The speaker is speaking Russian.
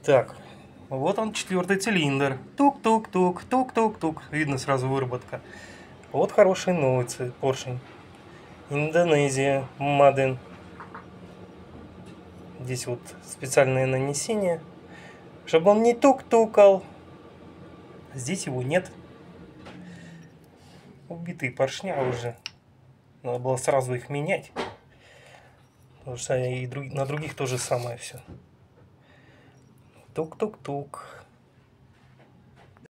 Так, вот он, 4-й цилиндр. Тук-тук-тук, тук-тук-тук. Видно сразу выработка. Вот хороший новый поршень. Индонезия, Маден. Здесь вот специальное нанесение, чтобы он не тук-тукал. Здесь его нет. Убитые поршня уже. Надо было сразу их менять. Потому что и на других то же самое все. Тук-тук-тук.